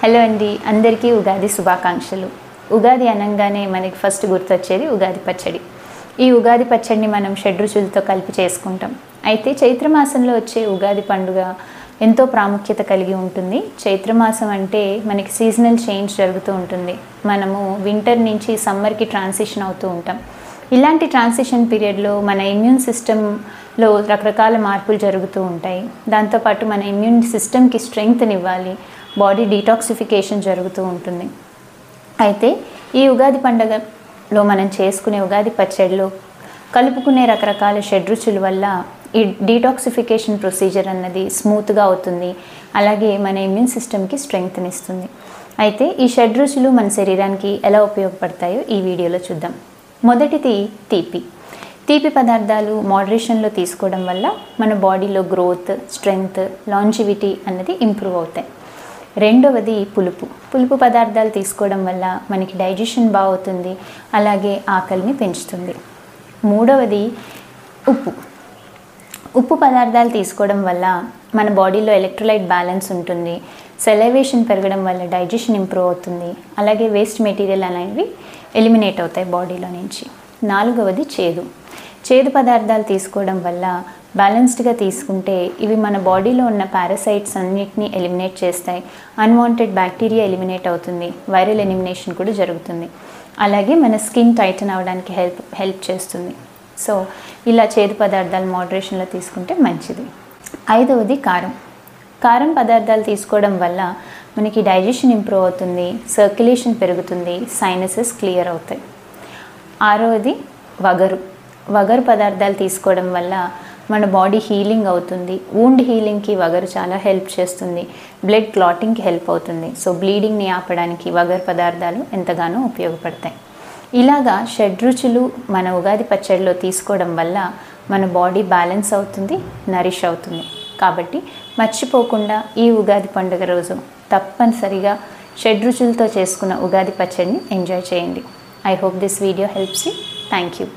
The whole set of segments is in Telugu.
హలో అండి, అందరికీ ఉగాది శుభాకాంక్షలు. ఉగాది అనగానే మనకి ఫస్ట్ గుర్తొచ్చేది ఉగాది పచ్చడి. ఈ ఉగాది పచ్చడిని మనం షడ్రుచులతో కలిపి చేసుకుంటాం. అయితే చైత్రమాసంలో వచ్చే ఉగాది పండుగ ఎంతో ప్రాముఖ్యత కలిగి ఉంటుంది. చైత్రమాసం అంటే మనకి సీజనల్ చేంజ్ జరుగుతూ ఉంటుంది. మనము వింటర్ నుంచి సమ్మర్కి ట్రాన్సిషన్ అవుతూ ఉంటాం. ఇలాంటి ట్రాన్సిషన్ పీరియడ్లో మన ఇమ్యూన్ సిస్టంలో రకరకాల మార్పులు జరుగుతూ ఉంటాయి. దాంతోపాటు మన ఇమ్యూన్ సిస్టమ్కి స్ట్రెంగ్త్నివ్వాలి, బాడీ డీటాక్సిఫికేషన్ జరుగుతూ ఉంటుంది. అయితే ఈ ఉగాది పండుగలో మనం చేసుకునే ఉగాది పచ్చడిలో కలుపుకునే రకరకాల షడ్రుచుల వల్ల ఈ డీటాక్సిఫికేషన్ ప్రొసీజర్ అన్నది స్మూత్గా అవుతుంది. అలాగే మన ఇమ్యూన్ సిస్టమ్కి స్ట్రెంగ్త్నిస్తుంది. అయితే ఈ షడ్రుచులు మన శరీరానికి ఎలా ఉపయోగపడతాయో ఈ వీడియోలో చూద్దాం. మొదటిది తీపి పదార్థాలు మోడరేషన్లో తీసుకోవడం వల్ల మన బాడీలో గ్రోత్, స్ట్రెంగ్త్, లాంజివిటీ అన్నది ఇంప్రూవ్ అవుతాయి. రెండవది పులుపు పదార్థాలు తీసుకోవడం వల్ల మనకి డైజెషన్ బాగుంటుంది, అలాగే ఆకలిని పెంచుతుంది. మూడవది ఉప్పు పదార్థాలు తీసుకోవడం వల్ల మన బాడీలో ఎలక్ట్రోలైట్ బ్యాలెన్స్ ఉంటుంది, సెలైవేషన్ పెరగడం వల్ల డైజెషన్ ఇంప్రూవ్ అవుతుంది, అలాగే వేస్ట్ మెటీరియల్ అనేవి ఎలిమినేట్ అవుతాయి బాడీలో నుంచి. నాలుగవది చేదు పదార్థాలు తీసుకోవడం వల్ల బ్యాలెన్స్డ్గా తీసుకుంటే ఇవి మన బాడీలో ఉన్న పారాసైట్స్ అన్నిటినీ ఎలిమినేట్ చేస్తాయి, అన్వాంటెడ్ బ్యాక్టీరియా ఎలిమినేట్ అవుతుంది, వైరల్ ఎలిమినేషన్ కూడా జరుగుతుంది, అలాగే మన స్కిన్ టైటన్ అవ్వడానికి హెల్ప్ చేస్తుంది. సో ఇలా చేదు పదార్థాలు మోడరేషన్లో తీసుకుంటే మంచిది. ఐదవది కారం పదార్థాలు తీసుకోవడం వల్ల మనకి డైజెషన్ ఇంప్రూవ్ అవుతుంది, సర్క్యులేషన్ పెరుగుతుంది, సైనసెస్ క్లియర్ అవుతాయి. ఆరవది వగరు పదార్థాలు తీసుకోవడం వల్ల మన బాడీ హీలింగ్ అవుతుంది. వూండ్ హీలింగ్కి వగరు చాలా హెల్ప్ చేస్తుంది, బ్లడ్ క్లాటింగ్కి హెల్ప్ అవుతుంది. సో బ్లీడింగ్ని ఆపడానికి వగరు పదార్థాలు ఎంతగానో ఉపయోగపడతాయి. ఇలాగా షడ్రుచులు మన ఉగాది పచ్చడిలో తీసుకోవడం వల్ల మన బాడీ బ్యాలెన్స్ అవుతుంది, నరిష్ అవుతుంది. కాబట్టి మర్చిపోకుండా ఈ ఉగాది పండుగ రోజు తప్పనిసరిగా షడ్రుచులతో చేసుకున్న ఉగాది పచ్చడిని ఎంజాయ్ చేయండి. I hope this video helps you. Thank you.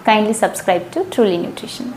Kindly subscribe to Truly Nutrition.